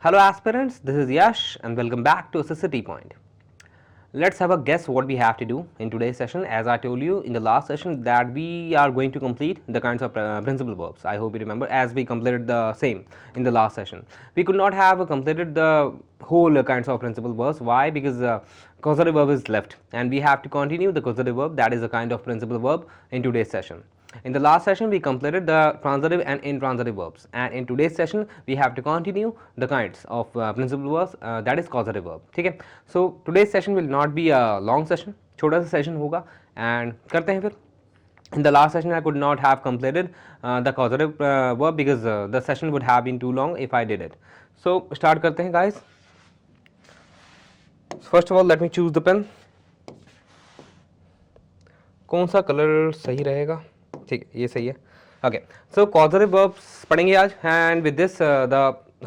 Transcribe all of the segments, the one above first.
Hello aspirants, this is Yash and welcome back to City Point. Let's have a guess what we have to do in today's session. As I told you in the last session that we are going to complete the kinds of principal verbs. I hope you remember as we completed the same in the last session. We could not have completed the whole kinds of principal verbs. Why? Because causative verb is left and we have to continue the causative verb, that is a kind of principal verb, in today's session. In the last session we completed the transitive and intransitive verbs, and in today's session we have to continue the kinds of principal verbs, that is causative verb. ठीक है, so today's session will not be a long session, छोटा सा session होगा and करते हैं फिर. In the last session I could not have completed the causative verb because the session would have been too long if I did it. So start करते हैं guys. First of all let me choose the pen. कौन सा colour सही रहेगा? ठीक है, ये सही है. ओके, सो कॉजेटिव वर्ब्स पढ़ेंगे आज and with this the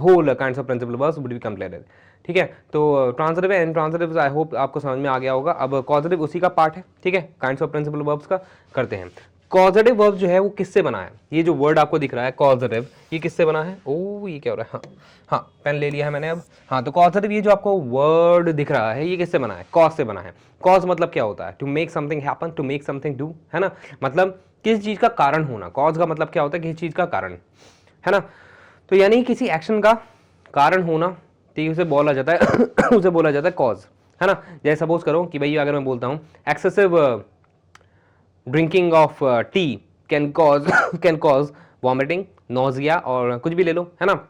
whole kinds of principal verbs would be completed. ठीक है, तो transitive and transitive I hope आपको समझ में आ गया होगा. अब कॉजेटिव उसी का पार्ट है. ठीक है, काइंड्स ऑफ प्रिंसिपल वर्ब्स का करते हैं. कॉजेटिव वर्ब जो है वो किससे बना है? ये जो वर्ड आपको दिख रहा है कॉजेटिव, ये किससे बना है? ओ ये क्या हो रहा है? हाँ पेन ले लिया है मैंने अब. हाँ, तो कॉजेटिव ये जो आपको वर्ड दिख रहा है ये किससे बना है? कॉज से बना है. कॉज मतलब क्या होता है? To make something happen, to make something do, है ना. मतलब किसी चीज का कारण होना. कॉज का मतलब क्या होता है? किसी चीज का कारण, है ना. तो यानी किसी एक्शन का कारण होना, ठीक, उसे बोला जाता है उसे बोला जाता है कॉज, है ना. जैसे सपोज करो कि भाई अगर मैं बोलता हूँ excessive drinking of T can cause vomiting, nausea और कुछ भी ले लो, है ना.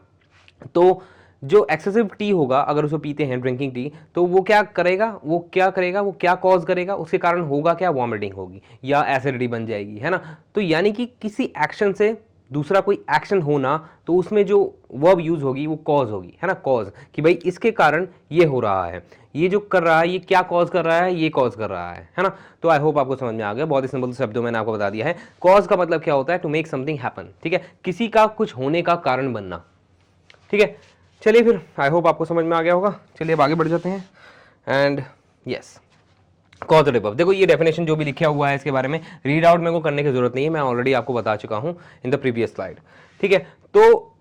तो जो एक्सेसिव टी होगा अगर उसको पीते हैं ड्रिंकिंग टी, तो वो क्या करेगा? वो क्या कॉज करेगा? उसके कारण होगा क्या? वॉमिटिंग होगी या एसिडिटी बन जाएगी, है ना. तो यानी कि किसी एक्शन से दूसरा कोई एक्शन होना, तो उसमें जो वर्ब यूज होगी वो कॉज होगी, है ना. कॉज कि भाई इसके कारण ये हो रहा है, ये जो कर रहा है ये क्या कॉज कर रहा है? ये कॉज कर रहा है ना. तो आई होप आपको समझ में आ गया. बहुत ही सिंपल शब्दों मैंने आपको बता दिया है. कॉज का मतलब क्या होता है? To make something happen. ठीक है, किसी का कुछ होने का कारण बनना. ठीक है, चलिए फिर आई होप आपको समझ में आ गया होगा. चलिए अब आगे बढ़ जाते हैं. एंड यस, कॉजेटिव वर्ब, देखो ये डेफिनेशन जो भी लिखा हुआ है इसके बारे में रीड आउट मेरे को करने की जरूरत नहीं है, मैं ऑलरेडी आपको बता चुका हूं इन द प्रीवियस स्लाइड. ठीक है, तो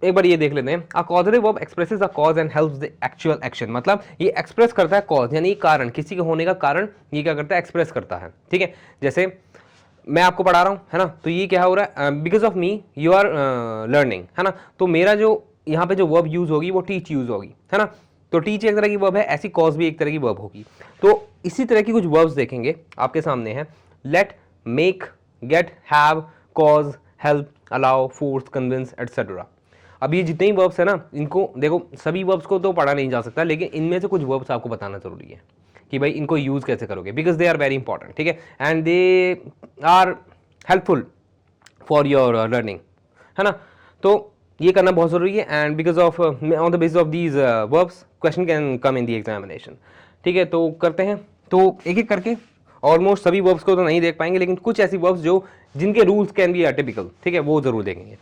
एक बार ये देख लेते हैं. A causative verb expresses a cause and helps the actual action. मतलब ये एक्सप्रेस करता है कॉज यानी कारण, किसी के होने का कारण ये क्या करता है? एक्सप्रेस करता है. ठीक है, जैसे मैं आपको पढ़ा रहा हूं, है ना, तो ये क्या हो रहा है? Because of me you are learning, है ना. तो मेरा जो यहाँ पे जो वर्ब यूज होगी वो टीच यूज होगी, है ना. तो टीच एक तरह की वर्ब है, ऐसी कॉज भी एक तरह की वर्ब होगी. तो इसी तरह की कुछ वर्ब्स देखेंगे आपके सामने हैं. Let, make, get, have, cause, help, allow, force, convince etcetera. अब ये जितने ही वर्ब्स है ना, इनको देखो, सभी वर्ब्स को तो पढ़ा नहीं जा सकता, लेकिन इनमें से कुछ वर्ब्स आपको बताना जरूरी है कि भाई इनको यूज कैसे करोगे, because they are very important. ठीक है, and they are helpful for your learning, है ना. तो ये करना बहुत जरूरी है. And because of on the basis of these verbs question can come in the examination. ठीक है, तो करते हैं. तो एक एक करके ऑलमोस्ट सभी वर्ब्स को तो नहीं देख पाएंगे, लेकिन कुछ ऐसी वर्ब्स जो जिनके रूल्स कैन बी अटिपिकल, ठीक है, वो जरूर देखेंगे.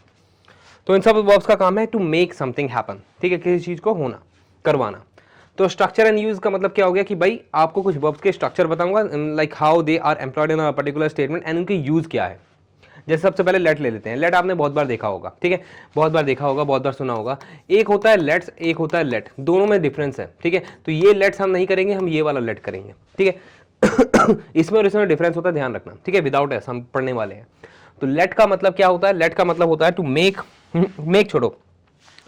तो इन सब वर्ब्स का काम है टू मेक समथिंग हैपन. ठीक है, किसी चीज को होना, करवाना. तो स्ट्रक्चर एंड यूज का मतलब क्या हो गया कि भाई आपको कुछ वर्ब्स के स्ट्रक्चर बताऊंगा, like how they are employed in a particular statement एंड उनके यूज क्या है. जैसे सबसे पहले लेट ले लेते हैं. लेट आपने बहुत बार देखा होगा. ठीक है, बहुत बार देखा होगा, बहुत बार सुना होगा. एक होता है लेट्स, एक होता है लेट, दोनों में डिफरेंस है. ठीक है, तो ये लेट्स हम नहीं करेंगे, हम ये वाला लेट करेंगे. ठीक है इसमें और इसमें डिफरेंस होता है, ध्यान रखना. ठीक है, विदाउट एस हम पढ़ने वाले हैं. तो लेट का मतलब क्या होता है? लेट का मतलब होता है टू मेक. मेक छोड़ो,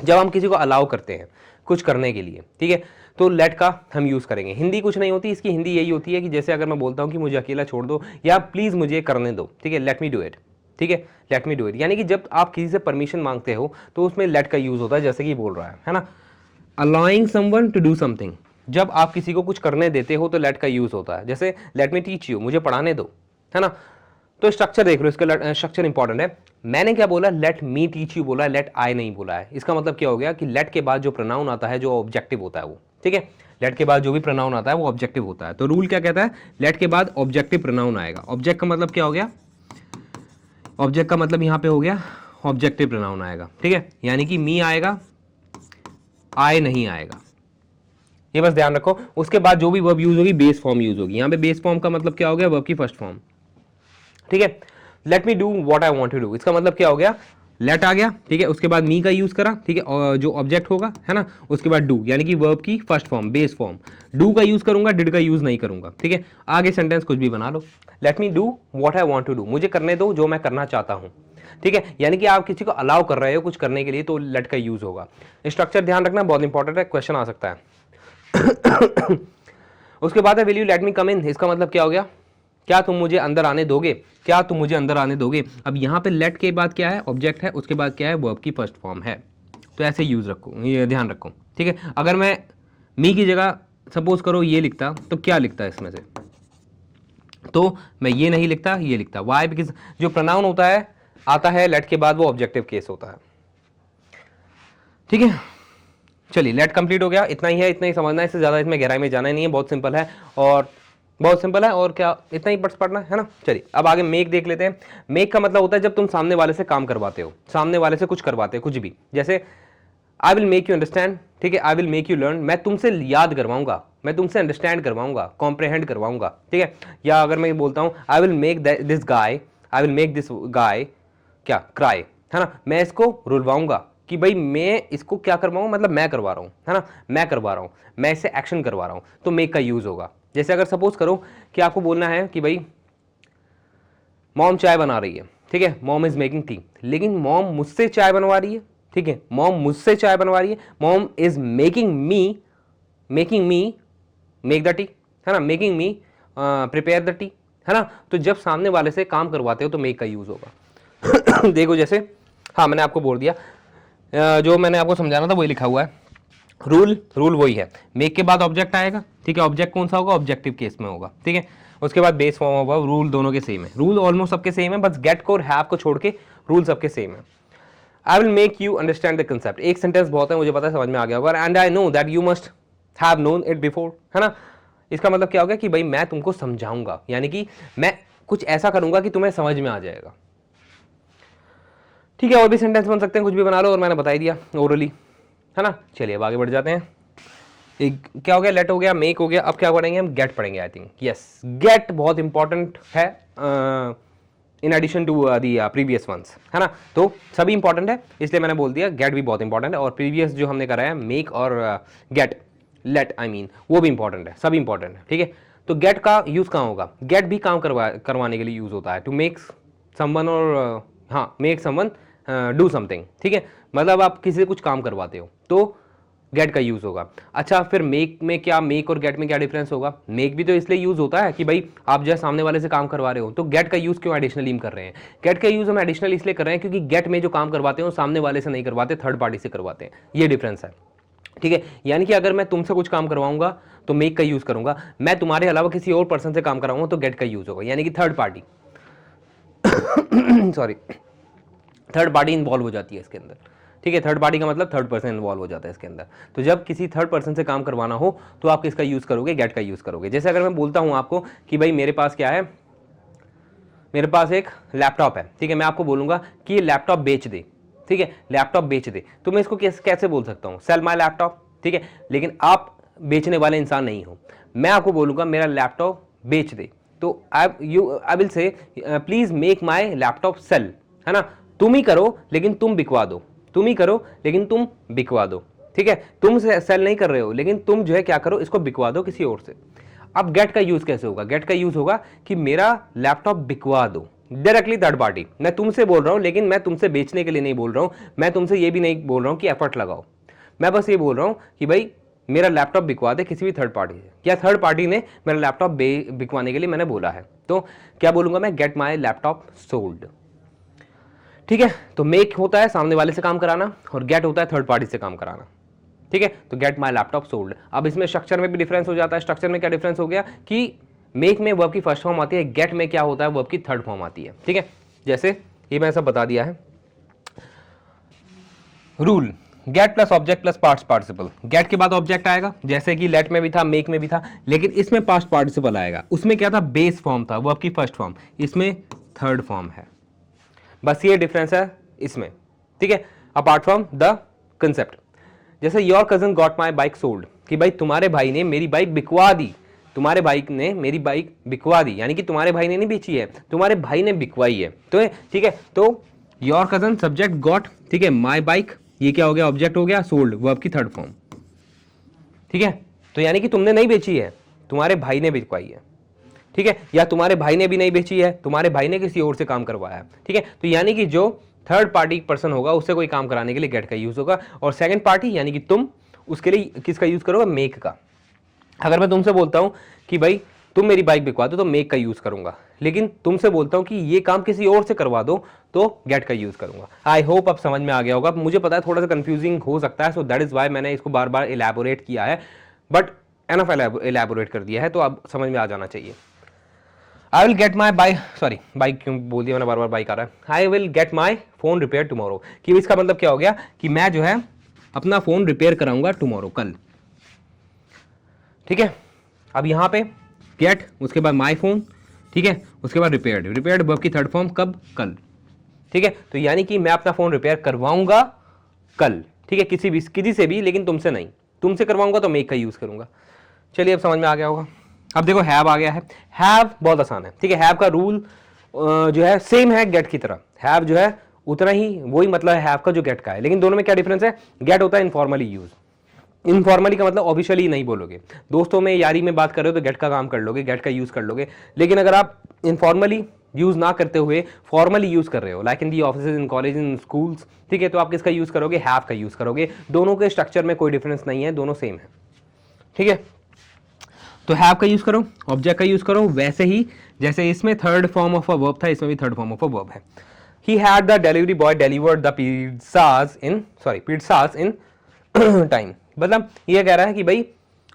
जब हम किसी को अलाउ करते हैं कुछ करने के लिए, ठीक है, तो लेट का हम यूज करेंगे. हिंदी कुछ नहीं होती, इसकी हिंदी यही होती है कि जैसे अगर मैं बोलता हूं कि मुझे अकेला छोड़ दो या प्लीज मुझे करने दो. ठीक है, लेट मी डू इट. ठीक है, लेट मी डू इट, यानी कि जब आप किसी से परमिशन मांगते हो तो उसमें लेट का यूज होता है, जैसे कि बोल रहा है ना. Allowing someone to do something, जब आप किसी को कुछ करने देते हो तो लेट का यूज होता है. जैसे लेट मी टीच यू, मुझे पढ़ाने दो, है ना. तो स्ट्रक्चर देख लो, इसका स्ट्रक्चर इंपॉर्टेंट है. मैंने क्या बोला? लेट मी टीच यू बोला, लेट आई नहीं बोला है. इसका मतलब क्या हो गया कि लेट के बाद जो प्रोनाउन आता है, जो ऑब्जेक्टिव होता है वो, ठीक है, लेट के बाद जो भी प्रोनाउन आता है वो ऑब्जेक्टिव होता है. तो रूल क्या कहता है? लेट के बाद ऑब्जेक्टिव प्रोनाउन आएगा. ऑब्जेक्ट का मतलब क्या हो गया? ऑब्जेक्ट का मतलब यहां पे हो गया ऑब्जेक्टिव प्रोनाउन आएगा. ठीक है, यानी कि मी आएगा, आई नहीं आएगा. ये बस ध्यान रखो. उसके बाद जो भी वर्ब यूज होगी बेस फॉर्म यूज होगी. यहां पे बेस फॉर्म का मतलब क्या हो गया? वर्ब की फर्स्ट फॉर्म. ठीक है, let me do what I want to do, इसका मतलब क्या हो गया? लेट आ गया, ठीक है, उसके बाद मी का यूज करा, ठीक है, और जो ऑब्जेक्ट होगा है ना, उसके बाद डू, यानी कि वर्ब की first form, base form, do का यूज करूंगा, डिड का यूज नहीं करूंगा, ठीक है। आगे सेंटेंस कुछ भी बना लो, let me do what I want to do, मुझे करने दो जो मैं करना चाहता हूं, ठीक है, यानी कि आप किसी को अलाउ कर रहे हो कुछ करने के लिए, तो लेट का यूज होगा। स्ट्रक्चर ध्यान रखना, बहुत इंपॉर्टेंट है, क्वेश्चन आ सकता है। उसके बाद है विल यू लेट मी कम इन, इसका मतलब क्या हो गया, क्या तुम मुझे अंदर आने दोगे, क्या तुम मुझे अंदर आने दोगे। अब यहाँ पे लेट के बाद क्या है, ऑब्जेक्ट है, उसके बाद क्या है, वर्ब की फर्स्ट फॉर्म है, तो ऐसे यूज रखो, ये ध्यान रखो, ठीक है। अगर मैं मी की जगह सपोज करो ये लिखता, तो क्या लिखता इसमें से, तो मैं ये नहीं लिखता, ये लिखता, वाई, बिकॉज जो प्रोनाउन होता है आता है लेट के बाद, वो ऑब्जेक्टिव केस होता है, ठीक है। चलिए लेट कंप्लीट हो गया, इतना ही है, इतना ही समझना है, इससे ज़्यादा इसमें गहराई में जाना ही नहीं है, बहुत सिंपल है, और बहुत सिंपल है, और क्या इतना ही पढ़ना है ना। चलिए अब आगे मेक देख लेते हैं। मेक का मतलब होता है जब तुम सामने वाले से काम करवाते हो, सामने वाले से कुछ करवाते हो, कुछ भी, जैसे I will make you understand, ठीक है, I will make you learn, मैं तुमसे याद करवाऊंगा, मैं तुमसे अंडरस्टैंड करवाऊंगा, कॉम्प्रहेंड करवाऊंगा, ठीक है। या अगर मैं बोलता हूँ I will make this guy, I will make this guy क्या क्राई, है ना, मैं इसको रुलवाऊंगा, कि भाई मैं इसको क्या करवाऊँ, मतलब मैं करवा रहा हूँ, है ना, मैं करवा रहा हूँ, मैं इससे एक्शन करवा रहा हूँ, तो मेक का यूज होगा। जैसे अगर सपोज करो कि आपको बोलना है कि भाई मॉम चाय बना रही है, ठीक है, मॉम इज मेकिंग टी, लेकिन मॉम मुझसे चाय बनवा रही है, ठीक है, मॉम मुझसे चाय बनवा रही है, mom is making me make the T, है ना, making me prepare the T, है ना। तो जब सामने वाले से काम करवाते हो तो मेक का यूज होगा। देखो जैसे, हाँ मैंने आपको बोल दिया, जो मैंने आपको समझाना था वही लिखा हुआ है, रूल वही है, मेक के बाद ऑब्जेक्ट आएगा, ठीक है, ऑब्जेक्ट कौन सा होगा, ऑब्जेक्टिव केस में होगा, ठीक है, उसके बाद बेस फॉर्म होगा, रूल दोनों के सेम है, रूल ऑलमोस्ट सबके सेम है, बस गेट को और हैव को छोड़ के रूल सबके सेम है। I will make you understand the concept, एक सेंटेंस बहुत है, मुझे पता है समझ में आ गया होगा, and I know that you must have known it before, है ना। इसका मतलब क्या होगा कि भाई मैं तुमको समझाऊंगा, यानी कि मैं कुछ ऐसा करूंगा कि तुम्हें समझ में आ जाएगा, ठीक है। और भी सेंटेंस बन सकते हैं, कुछ भी बना लो, और मैंने बता ही दिया ओरली, है ना। चलिए अब आगे बढ़ जाते हैं। एक क्या हो गया, लेट हो गया, मेक हो गया, अब क्या पढ़ेंगे हम, गेट पढ़ेंगे, आई थिंक, यस, गेट बहुत इंपॉर्टेंट है in addition to the previous ones, है ना। तो सभी इंपॉर्टेंट है, इसलिए मैंने बोल दिया गेट भी बहुत इंपॉर्टेंट है, और प्रीवियस जो हमने करा है मेक और गेट, लेट आई मीन, वो भी इंपॉर्टेंट है, सभी इंपॉर्टेंट है, ठीक है। तो गेट का यूज कहाँ होगा, गेट भी काम करवाने के लिए यूज होता है, टू मेक समवन, और हाँ मेक समवन डू समथिंग, ठीक है, मतलब आप किसी से कुछ काम करवाते हो तो गेट का यूज होगा। अच्छा फिर मेक में क्या, मेक और गेट में क्या डिफरेंस होगा, मेक भी तो इसलिए यूज होता है कि भाई आप जो सामने वाले से काम करवा रहे हो, तो गेट का यूज क्यों एडिशनली हम कर रहे हैं, गेट का यूज हम एडिशनल इसलिए कर रहे हैं क्योंकि गेट में जो काम करवाते हैं सामने वाले से नहीं करवाते, थर्ड पार्टी से करवाते हैं, ये डिफरेंस है, ठीक है। यानी कि अगर मैं तुमसे कुछ काम करवाऊंगा तो मेक का यूज करूंगा, मैं तुम्हारे अलावा किसी और पर्सन से काम कराऊंगा तो गेट का यूज होगा, यानी कि third party sorry, third party involve हो जाती है इसके अंदर, ठीक है, थर्ड पार्टी का मतलब थर्ड पर्सन इन्वॉल्व हो जाता है इसके अंदर। तो जब किसी थर्ड पर्सन से काम करवाना हो तो आप किसका यूज करोगे, गेट का यूज करोगे। जैसे अगर मैं बोलता हूं आपको कि भाई मेरे पास क्या है, मेरे पास एक लैपटॉप है, ठीक है, मैं आपको बोलूंगा कि ये लैपटॉप बेच दे, ठीक है, लैपटॉप बेच दे, तो मैं इसको कैसे बोल सकता हूँ, सेल माई लैपटॉप, ठीक है, लेकिन आप बेचने वाले इंसान नहीं हो, मैं आपको बोलूंगा मेरा लैपटॉप बेच दे, तो I will say please make my laptop sell, है ना, तुम ही करो लेकिन तुम बिकवा दो, तुम ही करो लेकिन तुम बिकवा दो, ठीक है, तुम सेल नहीं कर रहे हो लेकिन तुम जो है क्या करो, इसको बिकवा दो किसी और से। अब गेट का यूज कैसे होगा, गेट का यूज होगा कि मेरा लैपटॉप बिकवा दो, डायरेक्टली थर्ड पार्टी, मैं तुमसे बोल रहा हूं लेकिन मैं तुमसे बेचने के लिए नहीं बोल रहा हूं, मैं तुमसे ये भी नहीं बोल रहा हूं कि एफर्ट लगाओ, मैं बस ये बोल रहा हूं कि भाई मेरा लैपटॉप बिकवा दे किसी भी थर्ड पार्टी से, या थर्ड पार्टी ने मेरा लैपटॉप बिकवाने के लिए मैंने बोला है, तो क्या बोलूंगा मैं, गेट माई लैपटॉप सोल्ड, ठीक है। तो मेक होता है सामने वाले से काम कराना और गेट होता है थर्ड पार्टी से काम कराना, ठीक है। तो गेट माई लैपटॉप सोल्ड। अब इसमें स्ट्रक्चर में भी डिफरेंस हो जाता है, स्ट्रक्चर में क्या डिफरेंस हो गया कि मेक में वर्ब की फर्स्ट फॉर्म आती है, गेट में क्या होता है, वर्ब की थर्ड फॉर्म आती है, ठीक है। जैसे ये मैंने सब बता दिया है, rule get plus object plus past participle, get के बाद ऑब्जेक्ट आएगा जैसे कि लेट में भी था, मेक में भी था, लेकिन इसमें पास्ट पार्टिसिपल आएगा, उसमें क्या था, बेस फॉर्म था, वर्ब की फर्स्ट फॉर्म, इसमें थर्ड फॉर्म है, बस ये डिफरेंस है इसमें, ठीक है, अपार्ट फ्रॉम द कंसेप्ट। जैसे your cousin got my bike sold, कि भाई तुम्हारे भाई ने मेरी बाइक बिकवा दी, तुम्हारे भाई ने मेरी बाइक बिकवा दी, यानी कि तुम्हारे भाई ने नहीं बेची है, तुम्हारे भाई ने बिकवाई है, तो ठीक है। तो योर कजन सब्जेक्ट गॉट, ठीक है, माई बाइक, ये क्या हो गया, ऑब्जेक्ट हो गया, सोल्ड वर्ब की थर्ड फॉर्म, ठीक है। तो यानी कि तुमने नहीं बेची है, तुम्हारे भाई ने बिकवाई है, ठीक है, या तुम्हारे भाई ने भी नहीं बेची है, तुम्हारे भाई ने किसी और से काम करवाया है, ठीक है। तो यानी कि जो थर्ड पार्टी पर्सन होगा उससे कोई काम कराने के लिए गेट का यूज होगा, और सेकंड पार्टी यानी कि तुम, उसके लिए किसका यूज करोगे, मेक का। अगर मैं तुमसे बोलता हूं कि भाई तुम मेरी बाइक बिकवा दो तो मेक का यूज करूंगा, लेकिन तुमसे बोलता हूं कि ये काम किसी और से करवा दो तो गेट का यूज करूंगा। आई होप अब समझ में आ गया होगा। मुझे पता है थोड़ा सा कंफ्यूजिंग हो सकता है, सो दैट इज वाई मैंने इसको बार बार इलैबोरेट किया है, बट एनफ इलैबोरेट कर दिया है तो अब समझ में आ जाना चाहिए। I will get my bike, sorry bike क्यों बोल दिया मैंने, बार बार बाइक आ रहा है। I will get my phone repair tomorrow, कि इसका मतलब क्या हो गया कि मैं जो है अपना फोन रिपेयर कराऊंगा टुमारो, कल, ठीक है। अब यहां पे गेट, उसके बाद माई फोन, ठीक है, उसके बाद रिपेयर्ड, रिपेयर्ड वर्ब की थर्ड फॉर्म कब, कल, ठीक है। तो यानी कि मैं अपना फोन रिपेयर करवाऊंगा कल, ठीक है, किसी से भी, लेकिन तुमसे नहीं, तुमसे करवाऊंगा तो मेक का यूज करूंगा। चलिए अब समझ में आ गया होगा। अब देखो हैव आ गया है, हैव बहुत आसान है, ठीक है। हैव का रूल जो है सेम है गेट की तरह, हैव जो है उतना ही वही मतलब है हैव का जो गेट का है, लेकिन दोनों में क्या डिफरेंस है, गेट होता है इनफॉर्मली यूज, इनफॉर्मली का मतलब ऑफिशियली नहीं बोलोगे, दोस्तों में यारी में बात कर रहे हो तो गेट का काम कर लोगे, गेट का यूज कर लोगे, लेकिन अगर आप इनफॉर्मली यूज ना करते हुए फॉर्मली यूज कर रहे हो, like in the office, in college, in schools, ठीक है, तो आप किसका यूज करोगे, हैव का यूज करोगे। दोनों के स्ट्रक्चर में कोई डिफरेंस नहीं है, दोनों सेम है, ठीक है। तो हैव का यूज करो, ऑब्जेक्ट का यूज करो, वैसे ही जैसे इसमें third form of a verb था, इसमें भी third form of a verb है। He had the delivery boy delivered the pizzas in time, मतलब ये कह रहा है कि भाई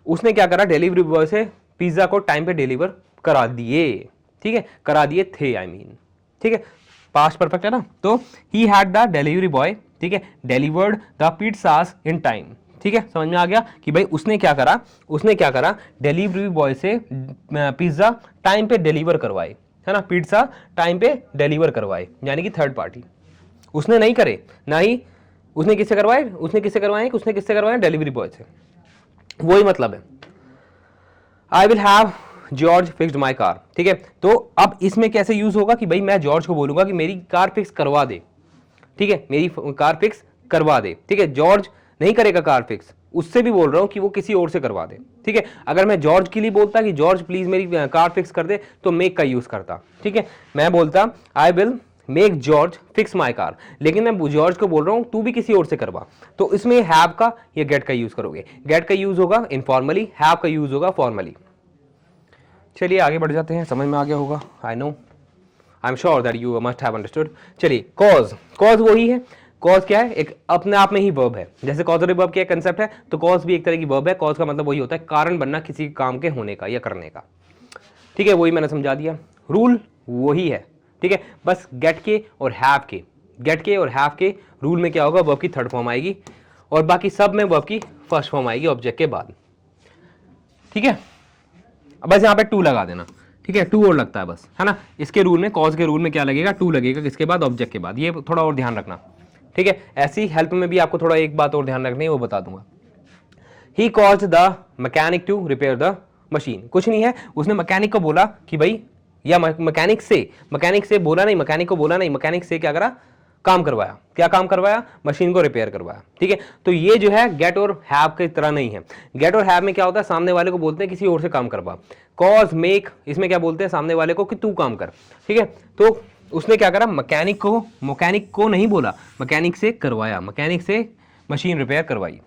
उसने क्या करा, डिलीवरी बॉय से पिज्जा को टाइम पे डिलीवर करा दिए, ठीक है, करा दिए थे, आई मीन, ठीक है, पास्ट परफेक्ट है ना। तो ही हैड द डिलीवरी बॉय, ठीक है, delivered the pizzas in time, ठीक है, समझ में आ गया कि भाई उसने क्या करा, डिलीवरी बॉय से पिज्जा टाइम पे डिलीवर करवाए, है ना, पिज्जा टाइम पे डिलीवर करवाए, यानी कि थर्ड पार्टी उसने नहीं करे, ना ही उसने किससे करवाए, डिलीवरी बॉय से, वही मतलब है। I will have George fixed my car, ठीक है। तो अब इसमें कैसे यूज होगा कि भाई मैं जॉर्ज को बोलूंगा कि मेरी कार फिक्स करवा दे, ठीक है, मेरी कार फिक्स करवा दे, ठीक है। जॉर्ज नहीं करेगा कार फिक्स, उससे भी बोल रहा हूं कि वो किसी और से करवा दे, ठीक है। अगर मैं जॉर्ज के लिए बोलता कि जॉर्ज प्लीज मेरी कार फिक्स कर दे तो मेक का यूज करता, ठीक है। मैं बोलता I will make George fix my car, लेकिन मैं जॉर्ज को बोल रहा हूं तू भी किसी और से करवा, तो इसमें हैव का या गेट का यूज करोगे। गेट का यूज होगा इनफॉर्मली, हैव का यूज होगा फॉर्मली। चलिए आगे बढ़ जाते हैं, समझ में आ गया होगा, I know, I am sure that you must have understood. चलिए कॉज, कॉज वही है, कॉज क्या है, एक अपने आप में ही वर्ब है, जैसे कॉजरी वर्ब क्या कंसेप्ट है, तो कॉज भी एक तरह की वर्ब है। कॉज का मतलब वही होता है कारण बनना किसी काम के होने का या करने का, ठीक है, वही मैंने समझा दिया। रूल वही है, ठीक है, बस गेट के और हैव के रूल में क्या होगा, वर्ब की थर्ड फॉर्म आएगी और बाकी सब में वर्ब की फर्स्ट फॉर्म आएगी ऑब्जेक्ट के बाद, ठीक है। बस यहाँ पे टू लगा देना, ठीक है, टू और लगता है बस, है ना। इसके रूल में, कॉज के रूल में क्या लगेगा, टू लगेगा किसके बाद, ऑब्जेक्ट के बाद, ये थोड़ा और ध्यान रखना, ठीक है। ऐसी हेल्प में भी आपको थोड़ा एक बात और ध्यान रखनी है, वो बता दूंगा। He caused the mechanic to repair the machine, कुछ नहीं है, उसने मैकेनिक को बोला कि भाई, या मैकेनिक से बोला नहीं, मैकेनिक से क्या करा, काम करवाया, क्या काम करवाया, मशीन को रिपेयर करवाया, ठीक है। तो ये जो है गेट और हैव की तरह नहीं है। गेट और हैव में क्या होता है, सामने वाले को बोलते हैं किसी और से काम करवा। कॉज, मेक, इसमें क्या बोलते हैं, सामने वाले को कि तू काम कर, ठीक है। तो उसने क्या करा, मैकेनिक को नहीं बोला, मैकेनिक से करवाया, मैकेनिक से मशीन रिपेयर करवाई।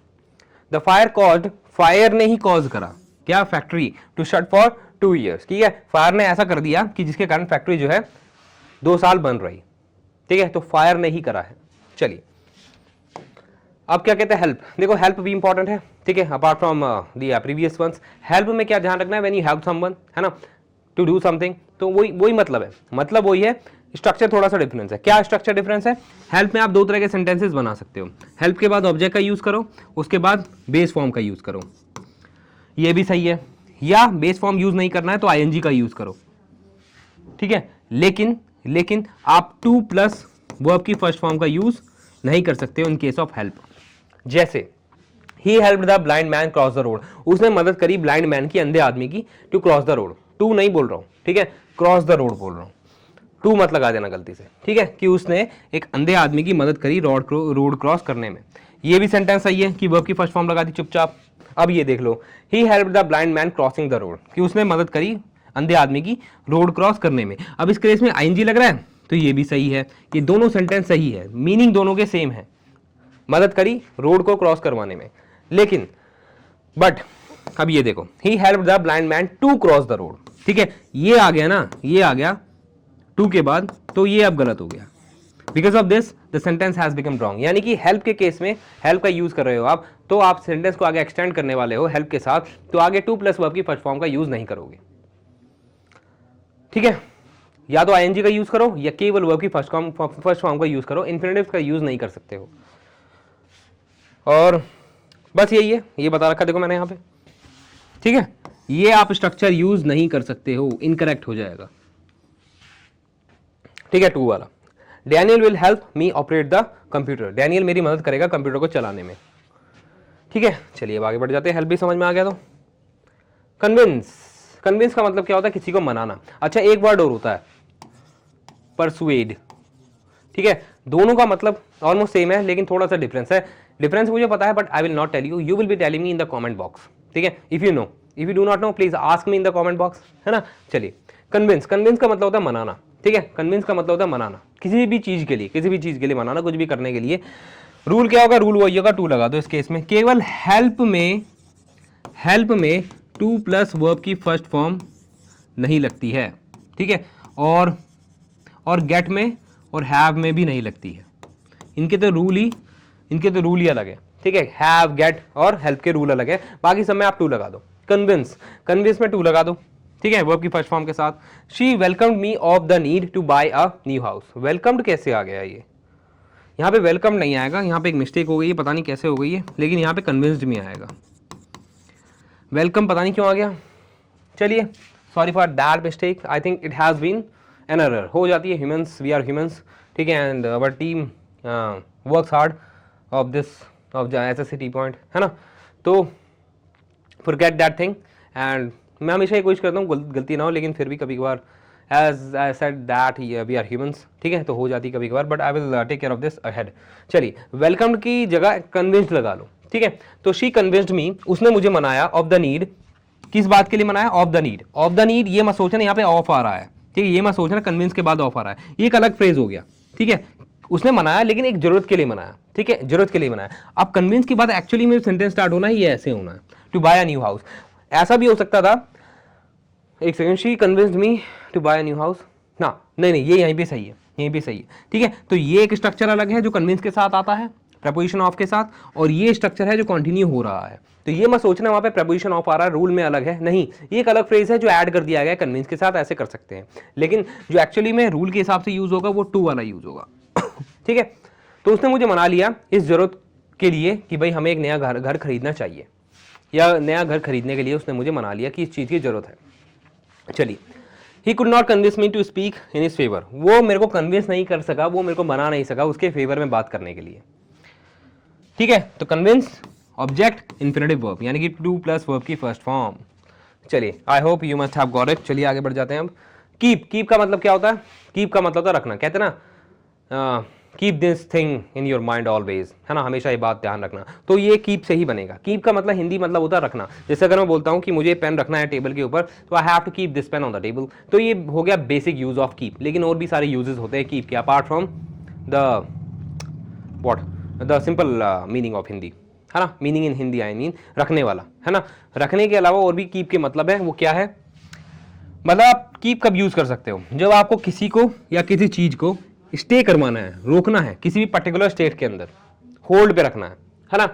द फायर कॉज्ड, फायर ने ही कॉज करा क्या, factory to shut for 2 years, ठीक है। फायर ने ऐसा कर दिया कि जिसके कारण फैक्ट्री जो है 2 साल बन रही, ठीक है, तो फायर ने ही करा है। चलिए अब क्या कहते हैं, हेल्प। देखो हेल्प भी इंपॉर्टेंट है, ठीक है, apart from the previous ones. Help में क्या ध्यान रखना है, व्हेन यू हेल्प समवन, है ना, टू डू समथिंग, तो वही मतलब है, मतलब वही है, स्ट्रक्चर थोड़ा सा डिफरेंस है। क्या स्ट्रक्चर डिफरेंस है, हेल्प में आप 2 तरह के सेंटेंसेस बना सकते हो, हेल्प के बाद ऑब्जेक्ट का यूज करो, उसके बाद बेस फॉर्म का यूज करो, ये भी सही है, या बेस फॉर्म यूज नहीं करना है तो आईएनजी का यूज करो, ठीक है। लेकिन आप टू प्लस वर्ब की फर्स्ट फॉर्म का यूज नहीं कर सकते हो इन केस ऑफ हेल्प। जैसे he helped the blind man cross the road, उसने मदद करी ब्लाइंड मैन की, अंधे आदमी की, to cross the road, to नहीं बोल रहा हूं, ठीक है, क्रॉस द रोड बोल रहा हूं। टू मत लगा देना गलती से, ठीक है, कि उसने एक अंधे आदमी की मदद करी रोड क्रॉस करने में। ये भी सेंटेंस सही है कि वर्ब की फर्स्ट फॉर्म लगा दी चुपचाप। अब ये देख लो, he helped the blind man crossing the road, कि उसने मदद करी अंधे आदमी की रोड क्रॉस करने में। अब इस केस में आईएनजी लग रहा है तो ये भी सही है, ये दोनों सेंटेंस सही है, मीनिंग दोनों के सेम है, मदद करी रोड को क्रॉस करवाने में। लेकिन बट अब ये देखो, he helped the blind man to cross the road, ठीक है, ये आ गया ना, ये आ गया टू के बाद, तो ये अब गलत हो गया। Because of this the sentence has become wrong, यानी कि हेल्प के केस में हेल्प का यूज कर रहे हो आप, तो आप सेंटेंस को आगे एक्सटेंड करने वाले हो हेल्प के साथ, तो आगे टू प्लस वर्ब की फर्स्ट फॉर्म का यूज नहीं करोगे, ठीक है। या तो आईएनजी का यूज करो या केवल वर्ब की फर्स्ट फॉर्म का यूज करो, इंफिनिटिव का यूज नहीं कर सकते हो। और बस यही है, ये बता रखा देखो मैंने यहाँ पे, ठीक है। ये आप स्ट्रक्चर यूज नहीं कर सकते हो, इनकरेक्ट हो जाएगा, ठीक है। टू वाला, Daniel will help me operate the computer, Daniel मेरी मदद करेगा कंप्यूटर को चलाने में, ठीक है। चलिए अब आगे बढ़ जाते हैं, हेल्प भी समझ में आ गया तो कन्विंस, कन्विंस का मतलब क्या होता है, किसी को मनाना। अच्छा एक वर्ड और होता है परसुएड, ठीक है, दोनों का मतलब ऑलमोस्ट सेम है लेकिन थोड़ा सा डिफरेंस है। डिफरेंस मुझे पता है but I will not tell you, you will be telling me in the comment box, ठीक है। If you know, if you do not know please ask me in the comment box, है ना। चलिए convince, convince का मतलब होता है मनाना, ठीक है, कन्विंस का मतलब होता है मनाना, किसी भी चीज के लिए, किसी भी चीज के लिए मनाना, कुछ भी करने के लिए। रूल क्या होगा, रूल वही होगा, टू लगा दो इस केस में। केवल हेल्प में टू प्लस वर्ब की फर्स्ट फॉर्म नहीं लगती है, ठीक है, और गेट में और हैव में भी नहीं लगती है। इनके तो रूल ही अलग है, ठीक है। हैव, गेट और हेल्प के रूल अलग है, बाकी सब में आप टू लगा दो। कन्विंस, कन्विंस में टू लगा दो, ठीक है, वर्ब की फर्स्ट फॉर्म के साथ। She welcomed me of the need to buy a new house, welcomed कैसे आ गया ये, यहाँ पे वेलकम नहीं आएगा, यहाँ पे एक मिस्टेक हो गई है, पता नहीं कैसे हो गई है, लेकिन यहाँ पे कन्विंस्ड में आएगा, वेलकम पता नहीं क्यों आ गया। चलिए sorry for that mistake, I think it has been an error, हो जाती है, ह्यूमंस, वी आर ह्यूमंस, ठीक है, and our team works hard of this of SSC T point, है ना। तो फॉरगेट दैट थिंग, एंड मैं हमेशा ये कोशिश करता हूँ गलती ना हो, लेकिन फिर भी कभी कभार as I said that we are humans, ठीक है, तो हो जाती है कभी कभार, but I will take care of this ahead. चलिए वेलकम्ड की जगह कन्विंस्ड लगा लो, ठीक है। तो शी कन्विंस्ड मी, उसने मुझे मनाया, ऑफ द नीड, किस बात के लिए मनाया, of the need. Of the need ये मत सोचना यहाँ पे ऑफ आ रहा है, ठीक है, ये मत सोचना कन्विंस के बाद ऑफ आ रहा है, ये एक अलग फ्रेज हो गया, ठीक है। उसने मनाया लेकिन एक जरूरत के लिए मनाया, ठीक है, जरूरत के लिए मनाया। अब कन्विंस के बाद एक्चुअली में सेंटेंस स्टार्ट होना है, ये ऐसे होना है, to buy a new house. ऐसा भी हो सकता था, एक second, she convinced me to buy a new house, ना नहीं, ये यहीं पे सही है, यहीं पे सही है, ठीक है। तो ये एक स्ट्रक्चर अलग है जो कन्विंस के साथ आता है प्रपोजिशन ऑफ के साथ, और ये स्ट्रक्चर है जो कंटिन्यू हो रहा है। तो ये मत सोचना वहां पे प्रपोजिशन ऑफ आ रहा है, रूल में अलग है, नहीं, ये एक अलग फ्रेज है जो ऐड कर दिया गया है कन्विंस के साथ, ऐसे कर सकते हैं, लेकिन जो एक्चुअली में रूल के हिसाब से यूज होगा वो टू वाला यूज होगा, ठीक है। तो उसने मुझे मना लिया इस जरूरत के लिए कि भाई हमें एक नया घर खरीदना चाहिए, या नया घर खरीदने के लिए उसने मुझे मना लिया कि इस चीज की जरूरत है। चलिए, he could not convince me to speak in his favour, वो मेरे को कन्विंस नहीं कर सका, वो मेरे को मना नहीं सका उसके फेवर में बात करने के लिए, ठीक है। तो कन्विंस ऑब्जेक्ट इंफिनिटिव वर्ब, यानी कि टू प्लस वर्ब की फर्स्ट फॉर्म। चलिए I hope you must have got it. चलिए आगे बढ़ जाते हैं अब। कीप, कीप का मतलब क्या होता है, कीप का मतलब होता है रखना, कहते हैं ना keep this thing in your mind always, है ना, हमेशा ये बात ध्यान रखना, तो ये कीप से ही बनेगा। कीप का मतलब हिंदी मतलब होता है रखना, जैसे अगर मैं बोलता हूँ कि मुझे पेन रखना है टेबल के ऊपर, तो I have to keep this pen on the table, तो ये हो गया बेसिक यूज ऑफ कीप। लेकिन और भी सारे यूजेस होते हैं कीप के, apart from the what the simple meaning of Hindi, है ना, meaning in Hindi I mean रखने वाला, है ना। रखने के अलावा और भी कीप के मतलब है, वो क्या है, मतलब आप कीप कब यूज कर सकते हो, जब आपको किसी को या किसी चीज को स्टे करवाना है, रोकना है किसी भी पर्टिकुलर स्टेट के अंदर, होल्ड पे रखना है ना,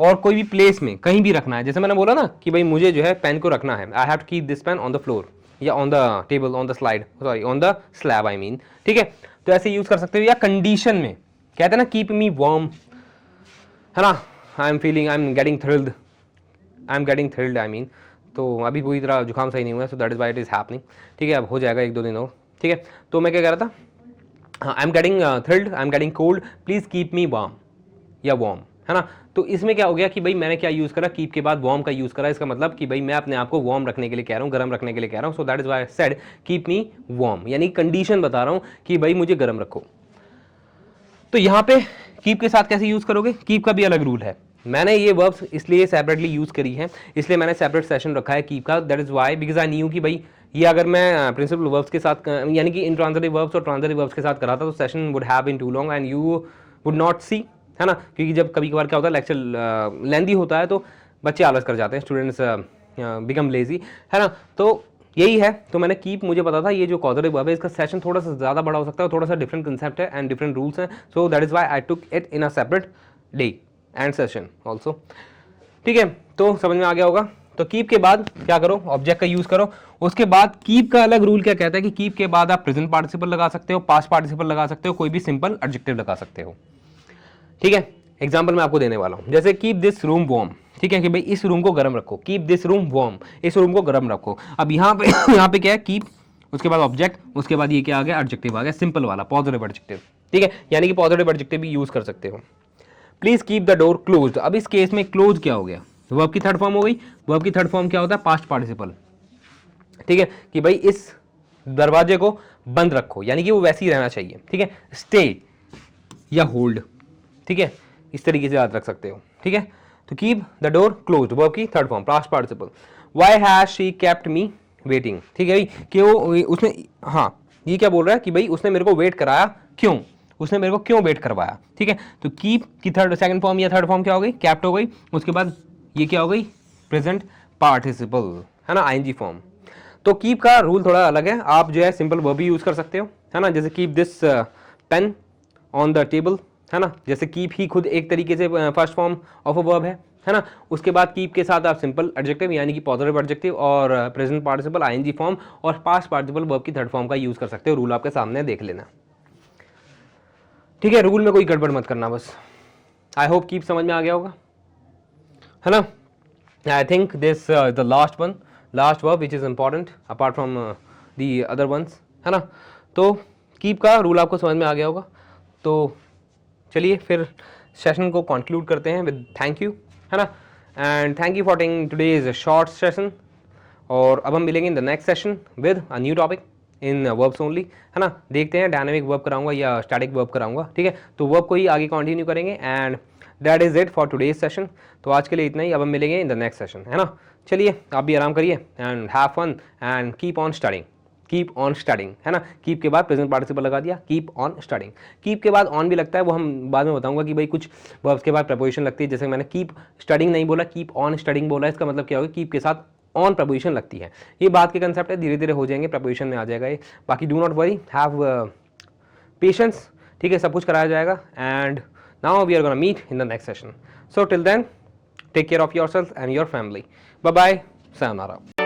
और कोई भी प्लेस में कहीं भी रखना है। जैसे मैंने बोला ना कि भाई मुझे जो है पेन को रखना है, I have to keep this pen on the floor या on the table, on the slide, sorry on the slab I mean, ठीक है। तो ऐसे यूज कर सकते हो। या कंडीशन में कहते हैं ना कीप मी वार्म, है ना, I am feeling, I am getting thrilled I mean, तो अभी पूरी तरह जुकाम सही नहीं हुआ है, सो that is why it is happening, ठीक है, अब हो जाएगा 1-2 दिन और, ठीक है। तो मैं क्या कह रहा था, I am getting thrilled, I am getting cold, please keep me warm या वार्म, है ना। तो इसमें क्या हो गया कि भाई मैंने क्या यूज़ करा, कीप के बाद वार्म का यूज़ करा। इसका मतलब कि भाई मैं अपने आप को वार्म रखने के लिए कह रहा हूँ, गर्म रखने के लिए कह रहा हूँ। सो that is why I said keep me warm, यानी कंडीशन बता रहा हूँ कि भाई मुझे गर्म रखो। तो यहाँ पे कीप के साथ कैसे यूज़ करोगे, कीप का भी अलग रूल है। मैंने ये वर्ब्स इसलिए सेपरेटली यूज़ करी है, इसलिए मैंने सेपरेट सेशन रखा है कीप का। That is why because I knew कि भाई ये अगर मैं प्रिंसिपल वर्ब्स के साथ यानी कि इंट्रांजिटिव वर्ब्स और ट्रांजिटिव वर्ब्स के साथ कराता तो session would have been too long and you would not see, है ना। क्योंकि जब कभी कभार क्या होता है लेक्चर लेंदी होता है तो बच्चे आलस कर जाते हैं, स्टूडेंट्स बिकम लेजी, है ना। तो यही है। तो मैंने कीप, मुझे पता था ये जो कॉजरेटिव वर्ब है इसका सेशन थोड़ा सा ज़्यादा बड़ा हो सकता है, थोड़ा सा डिफरेंट कंसेप्ट है एंड डिफरेंट रूल्स हैं। So that is why I took it in a separate day and session also. ठीक है, तो समझ में आ गया होगा। तो कीप के बाद क्या करो, ऑब्जेक्ट का यूज करो। उसके बाद कीप का अलग रूल क्या कहता है कि कीप के बाद आप प्रेजेंट पार्टिसिपल लगा सकते हो, पास्ट पार्टिसिपल लगा सकते हो, कोई भी सिंपल एडजेक्टिव लगा सकते हो। ठीक है, एग्जाम्पल मैं आपको देने वाला हूं, जैसे कीप दिस रूम वार्म। ठीक है कि भाई इस रूम को गर्म रखो, कीप दिस रूम वार्म, इस रूम को गर्म रखो। अब यहाँ पे यहाँ पे क्या है, कीप, उसके बाद ऑब्जेक्ट, उसके बाद ये क्या आ गया, एडजेक्टिव आ गया, सिंपल वाला पॉजिटिव एडजेक्टिव। ठीक है, यानी कि पॉजिटिव एडजेक्टिव भी यूज कर सकते हो। Please keep the door closed. अब इस केस में क्लोज क्या हो गया, वर्ब की थर्ड फॉर्म हो गई। वर्ब की थर्ड फॉर्म क्या होता है, पास्ट पार्टिसिपल। ठीक है कि भाई इस दरवाजे को बंद रखो, यानी कि वो वैसे ही रहना चाहिए। ठीक है, स्टे या होल्ड। ठीक है, इस तरीके से याद रख सकते हो। ठीक है, तो keep the door closed, verb की third form past participle. Why has she kept me waiting. ठीक है भाई कि वो उसने, हाँ ये क्या बोल रहा है कि भाई उसने मेरे को वेट कराया, क्यों, उसने मेरे को क्यों वेट करवाया। ठीक है, तो कीप की थर्ड सेकंड फॉर्म या थर्ड फॉर्म क्या हो गई, कैप्ट हो गई। उसके बाद ये क्या हो गई, प्रेजेंट पार्टिसिपल, है ना, आईएनजी फॉर्म। तो कीप का रूल थोड़ा अलग है, आप जो है सिंपल वर्ब भी यूज कर सकते हो, है ना। जैसे keep this pen on the table, है ना। जैसे कीप ही खुद एक तरीके से first form of a verb है ना। उसके बाद कीप के साथ आप सिंपल एडजेक्टिव यानी कि पॉजिटिव एडजेक्टिव और प्रेजेंट पार्टिसिपल आईएनजी फॉर्म और पास्ट पार्टिसिपल वर्ब की थर्ड फॉर्म का यूज कर सकते हो। रूल आपके सामने देख लेना। ठीक है, रूल में कोई गड़बड़ मत करना बस। आई होप कीप समझ में आ गया होगा, है ना। I think this the last one, last verb which is important apart from the other ones, है ना। तो कीप का रूल आपको समझ में आ गया होगा। तो चलिए फिर सेशन को कंक्लूड करते हैं विद थैंक यू, है ना। And thank you for taking today's short session. और अब हम मिलेंगे इन the next session with a new topic in verbs only, है ना। देखते हैं डायनामिक वर्ब कराऊंगा या स्टैटिक वर्ब कराऊंगा। ठीक है, तो वर्ब को ही आगे कंटिन्यू करेंगे and that is it for today's session. तो आज के लिए इतना ही, अब हम मिलेंगे इन द नेक्स्ट सेशन, है ना। चलिए आप भी आराम करिए and have fun and keep on studying, keep on studying, है ना। कीप के बाद प्रेजेंट पार्टिसिपल लगा दिया, कीप ऑन स्टडिंग। कीप के बाद ऑन भी लगता है, वो हम बाद में बताऊंगा कि भाई कुछ वर्ब्स के बाद प्रपोजिशन लगती है। जैसे मैंने कीप स्टडिंग नहीं बोला, कीप ऑन स्टडिंग बोला, इसका मतलब क्या होगा, कीप के साथ ऑन प्रपोजिशन लगती है। ये बात के कंसेप्ट है, धीरे धीरे हो जाएंगे, प्रपोजिशन में आ जाएगा ये। बाकी do not worry, have patience. ठीक है, सब कुछ कराया जाएगा and now we are gonna meet in the next session. So till then take care of yourself and your family. Bye bye, sayonara.